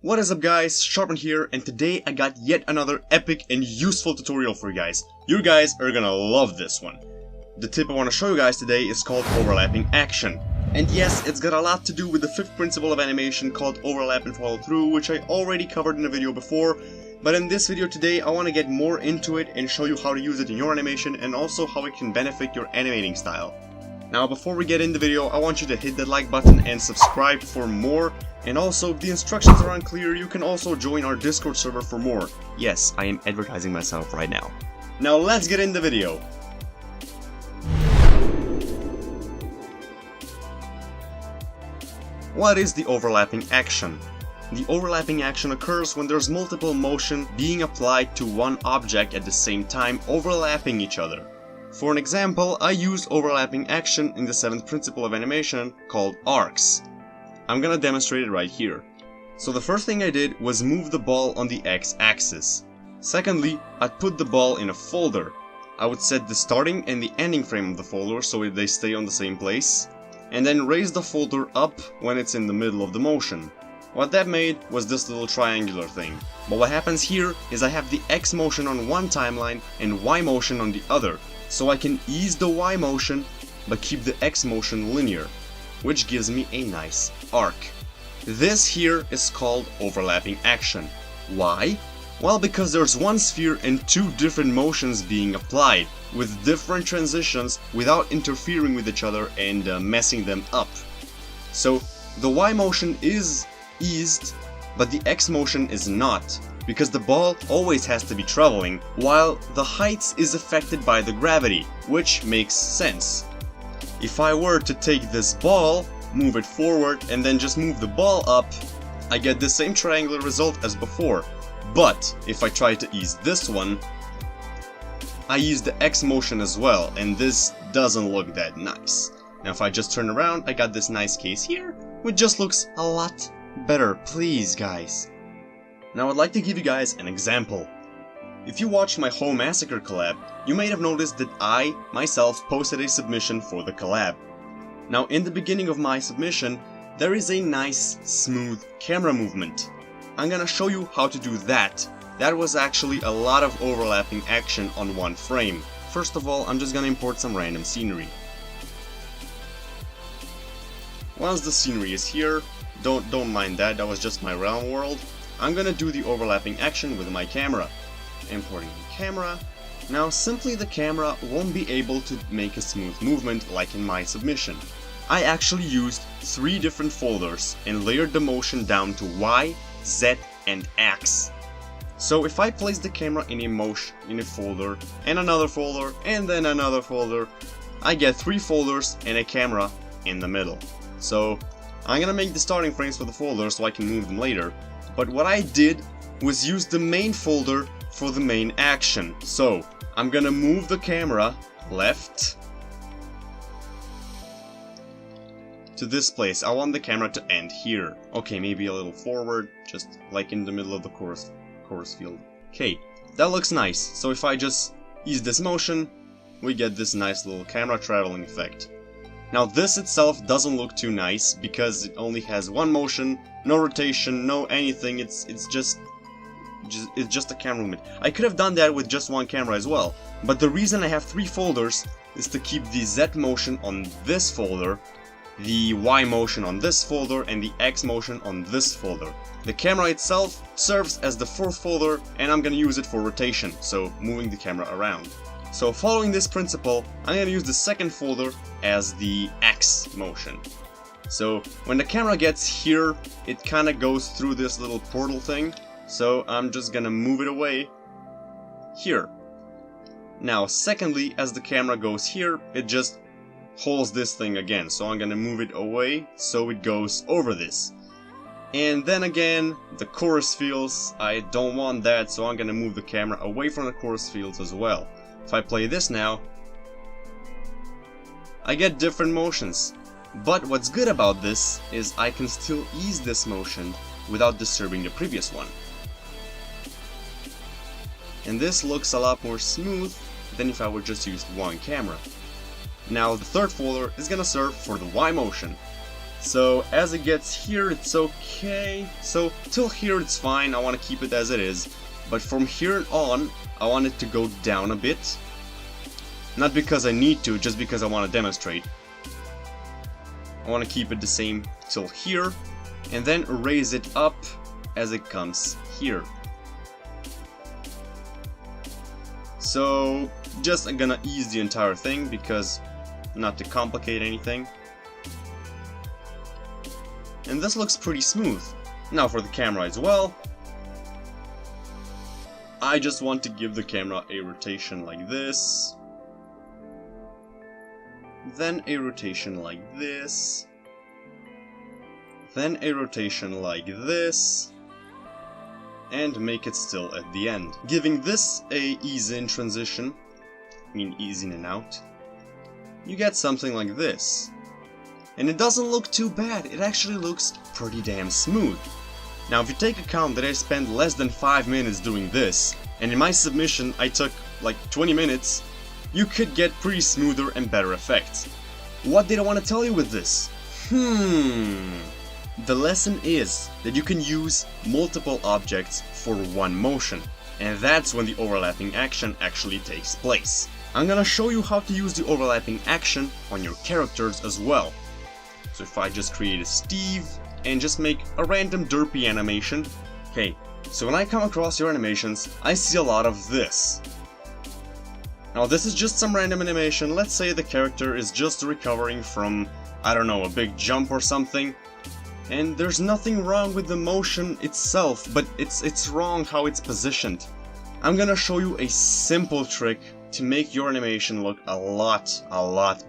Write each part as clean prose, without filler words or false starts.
What is up guys, SharpWind here, and today I got yet another epic and useful tutorial for you guys. You guys are gonna love this one. The tip I want to show you guys today is called overlapping action. And yes, it's got a lot to do with the fifth principle of animation called overlap and follow through, which I already covered in a video before. But in this video today, I want to get more into it and show you how to use it in your animation and also how it can benefit your animating style. Now before we get in the video, I want you to hit that like button and subscribe for more. And also, if the instructions are unclear, you can also join our Discord server for more. Yes, I am advertising myself right now. Now let's get in the video. What is the overlapping action? The overlapping action occurs when there's multiple motion being applied to one object at the same time, overlapping each other. For an example, I used overlapping action in the seventh principle of animation called arcs. I'm gonna demonstrate it right here. So the first thing I did was move the ball on the x-axis. Secondly, I'd put the ball in a folder. I would set the starting and the ending frame of the folder so they stay on the same place, and then raise the folder up when it's in the middle of the motion. What that made was this little triangular thing. But what happens here is I have the x motion on one timeline and y motion on the other. So I can ease the y motion but keep the x motion linear, which gives me a nice arc. This here is called overlapping action. Why? Well, because there's one sphere and two different motions being applied, with different transitions without interfering with each other and messing them up. So the y motion is eased, but the x motion is not, because the ball always has to be traveling, while the height is affected by the gravity, which makes sense. If I were to take this ball, move it forward, and then just move the ball up, I get the same triangular result as before. But if I try to ease this one, I use the x motion as well, and this doesn't look that nice. Now if I just turn around, I got this nice case here, which just looks a lot better, please guys. Now I'd like to give you guys an example. If you watched my Home Massacre collab, you may have noticed that I, myself, posted a submission for the collab. Now in the beginning of my submission, there is a nice, smooth camera movement. I'm gonna show you how to do that. That was actually a lot of overlapping action on one frame. First of all, I'm just gonna import some random scenery. Once the scenery is here, don't mind that was just my realm world. I'm gonna do the overlapping action with my camera. Importing the camera. Now simply the camera won't be able to make a smooth movement like in my submission. I actually used 3 different folders and layered the motion down to Y, Z, and X. So if I place the camera in a folder, and another folder, and then another folder, I get 3 folders and a camera in the middle. So I'm gonna make the starting frames for the folders so I can move them later. But what I did was use the main folder for the main action. So I'm gonna move the camera left to this place. I want the camera to end here. Okay, maybe a little forward, just like in the middle of the chorus field. Okay, that looks nice. So if I just ease this motion, we get this nice little camera traveling effect. Now this itself doesn't look too nice because it only has one motion, no rotation, no anything. It's just a camera movement. I could have done that with just one camera as well, but the reason I have 3 folders is to keep the Z motion on this folder, the Y motion on this folder, and the X motion on this folder. The camera itself serves as the 4th folder, and I'm gonna use it for rotation, so moving the camera around. So following this principle, I'm gonna use the 2nd folder as the X motion. So when the camera gets here, it kinda goes through this little portal thing. So I'm just gonna move it away here. Now secondly, as the camera goes here, it just holds this thing again. So I'm gonna move it away so it goes over this. And then again, the chorus fields, I don't want that, so I'm gonna move the camera away from the chorus fields as well. If I play this now, I get different motions. But what's good about this is I can still ease this motion without disturbing the previous one. And this looks a lot more smooth than if I would just use one camera. Now the 3rd folder is gonna serve for the Y motion. So as it gets here, it's okay. So till here it's fine, I want to keep it as it is. But from here on, I want it to go down a bit. Not because I need to, just because I want to demonstrate. I want to keep it the same till here, and then raise it up as it comes here. So just I'm gonna ease the entire thing because not to complicate anything. And this looks pretty smooth. Now for the camera as well. I just want to give the camera a rotation like this. Then a rotation like this. Then a rotation like this. And make it still at the end. Giving this a ease in transition. I mean ease in and out. You get something like this. And it doesn't look too bad, it actually looks pretty damn smooth. Now if you take account that I spent less than 5 minutes doing this, and in my submission I took like 20 minutes, you could get pretty smoother and better effects. What did I want to tell you with this? The lesson is that you can use multiple objects for one motion, and that's when the overlapping action actually takes place. I'm gonna show you how to use the overlapping action on your characters as well. So if I just create a Steve and just make a random derpy animation. Okay, so when I come across your animations, I see a lot of this. Now this is just some random animation. Let's say the character is just recovering from, I don't know, a big jump or something. And there's nothing wrong with the motion itself, but it's wrong how it's positioned. I'm gonna show you a simple trick to make your animation look a lot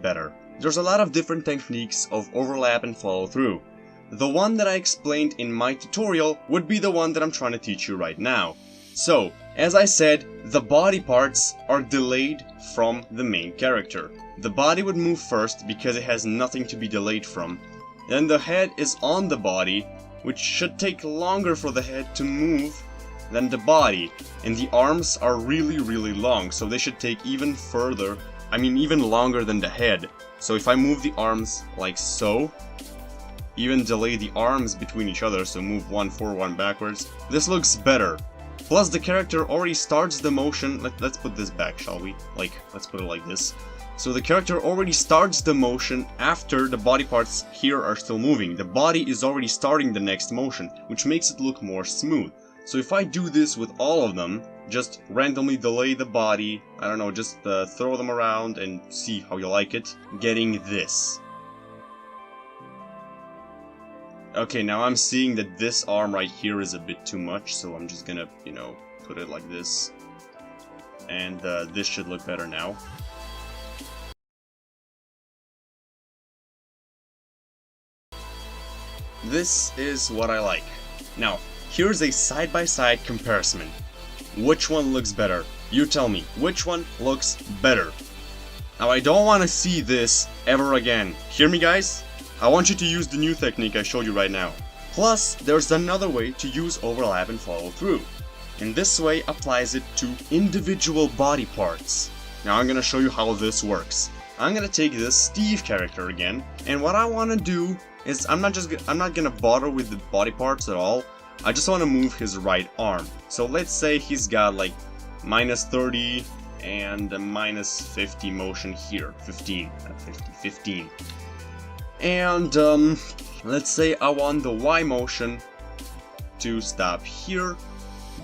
better. There's a lot of different techniques of overlap and follow through. The one that I explained in my tutorial would be the one that I'm trying to teach you right now. So, as I said, the body parts are delayed from the main character. The body would move first because it has nothing to be delayed from. Then the head is on the body, which should take longer for the head to move than the body. And the arms are really long, so they should take even further, even longer than the head. So if I move the arms like so, even delay the arms between each other, so move one forward, one backwards, this looks better. Plus the character already starts the motion. Let's put this back, shall we? Let's put it like this. So the character already starts the motion after the body parts here are still moving. The body is already starting the next motion, which makes it look more smooth. So if I do this with all of them, just randomly delay the body, I don't know, just throw them around and see how you like it, getting this. Okay, now I'm seeing that this arm right here is a bit too much, so I'm just gonna, put it like this. And this should look better now. This is what I like. Now, here's a side-by-side comparison. Which one looks better? You tell me, which one looks better? Now I don't want to see this ever again. Hear me, guys? I want you to use the new technique I showed you right now. Plus, there's another way to use overlap and follow through. And this way applies it to individual body parts. Now I'm gonna show you how this works. I'm gonna take this Steve character again, and what I want to do is I'm not gonna bother with the body parts at all. I just want to move his right arm. So let's say he's got like -30 and a -50 motion here. 15, not 50, 15. And let's say I want the Y motion to stop here,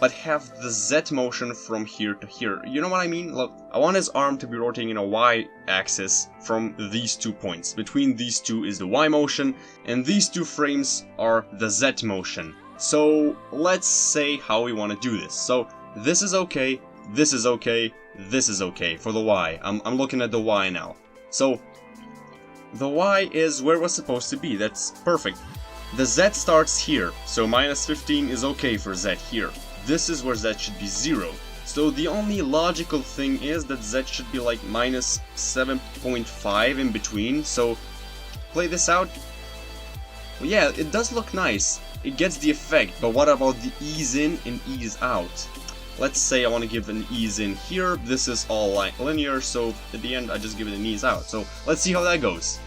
but have the Z motion from here to here. You know what I mean? Look, I want his arm to be rotating in a Y axis from these 2 points. Between these two is the Y motion, and these 2 frames are the Z motion. So let's say how we want to do this. So this is okay, this is okay, this is okay for the Y. I'm looking at the Y now. So the Y is where it was supposed to be, that's perfect. The Z starts here, so -15 is okay for Z here. This is where Z should be 0. So the only logical thing is that Z should be like -7.5 in between, so play this out. Well, yeah, it does look nice. It gets the effect, but what about the ease in and ease out? Let's say I want to give an ease in here. This is all linear, so at the end I just give it an ease out. So let's see how that goes.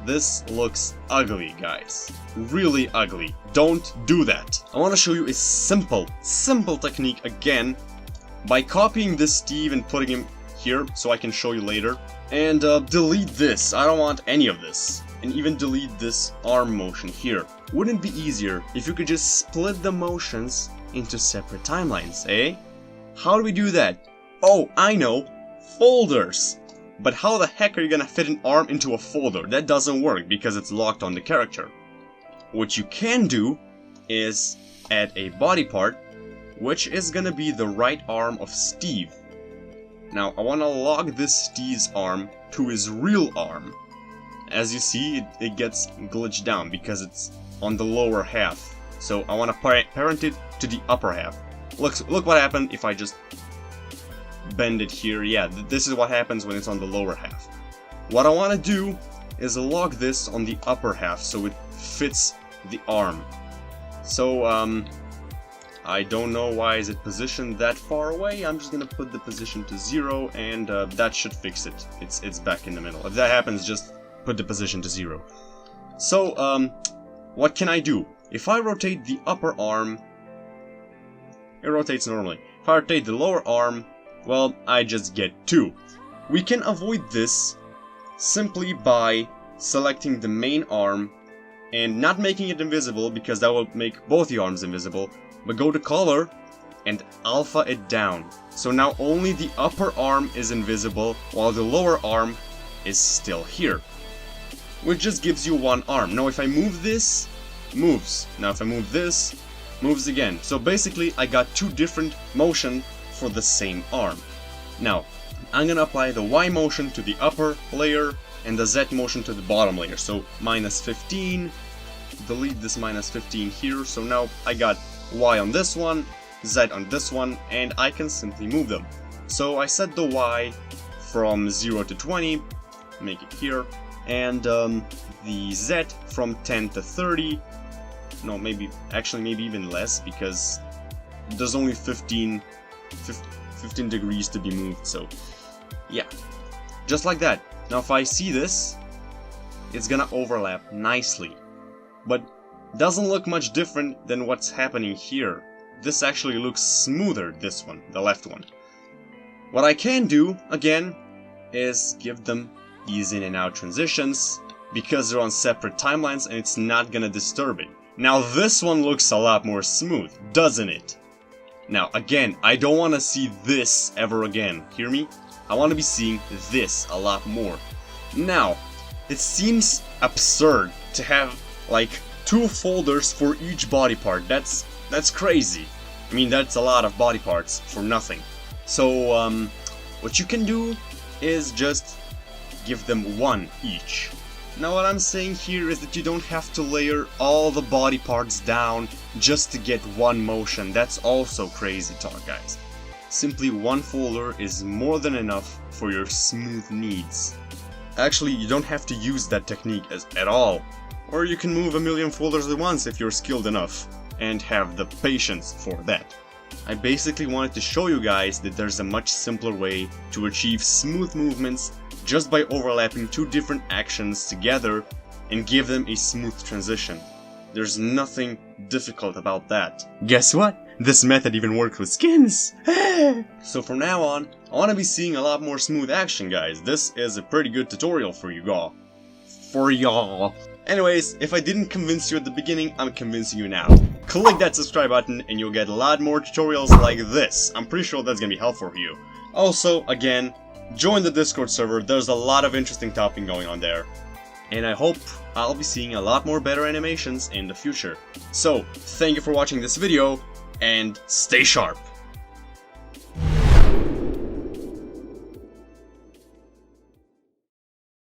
This looks ugly, guys. Really ugly. Don't do that. I want to show you a simple technique again by copying this Steve and putting him here so I can show you later. And delete this. I don't want any of this. And even delete this arm motion here. Wouldn't it be easier if you could just split the motions into separate timelines, eh? How do we do that? Oh, I know. Folders. But how the heck are you gonna fit an arm into a folder? That doesn't work because it's locked on the character. What you can do is add a body part, which is gonna be the right arm of Steve. Now I wanna log this Steve's arm to his real arm. As you see, it gets glitched down because it's on the lower half. So I wanna parent it to the upper half. Look what happened if I just bend it here. Yeah, this is what happens when it's on the lower half. What I want to do is log this on the upper half so it fits the arm. So I don't know why is it positioned that far away. I'm just gonna put the position to 0 and that should fix it. It's back in the middle. If that happens, just put the position to 0. So what can I do? If I rotate the upper arm, it rotates normally. If I rotate the lower arm, well, I just get 2. We can avoid this simply by selecting the main arm and not making it invisible, because that will make both the arms invisible, but go to color and alpha it down. So now only the upper arm is invisible while the lower arm is still here, which just gives you one arm. Now if I move this, moves. Now if I move this, moves again. So basically I got 2 different motion for the same arm. Now, I'm gonna apply the Y motion to the upper layer and the Z motion to the bottom layer. So -15, delete this -15 here. So now I got Y on this one, Z on this one, and I can simply move them. So I set the Y from 0 to 20, make it here, and the Z from 10 to 30. No, maybe even less, because there's only 15 degrees to be moved, so yeah, just like that. Now if I see this, it's gonna overlap nicely, but doesn't look much different than what's happening here. This actually looks smoother, this one, the left one. What I can do, again, is give them these in and out transitions, because they're on separate timelines and it's not gonna disturb it. Now this one looks a lot more smooth, doesn't it? Now, again, I don't want to see this ever again, hear me? I want to be seeing this a lot more. Now, it seems absurd to have, like, 2 folders for each body part. That's crazy. I mean, that's a lot of body parts for nothing. So, what you can do is just give them 1 each. Now what I'm saying here is that you don't have to layer all the body parts down just to get 1 motion. That's also crazy talk, guys. Simply 1 folder is more than enough for your smooth needs. Actually, you don't have to use that technique at all. Or you can move a million folders at once if you're skilled enough and have the patience for that. I basically wanted to show you guys that there's a much simpler way to achieve smooth movements just by overlapping 2 different actions together and give them a smooth transition. There's nothing difficult about that. Guess what? This method even works with skins! So from now on, I want to be seeing a lot more smooth action, guys. This is a pretty good tutorial for you all. Anyways, if I didn't convince you at the beginning, I'm convincing you now. Click that subscribe button and you'll get a lot more tutorials like this. I'm pretty sure that's gonna be helpful for you. Also, again, join the Discord server. There's a lot of interesting topic going on there. And I hope I'll be seeing a lot more better animations in the future. So, thank you for watching this video, and stay sharp!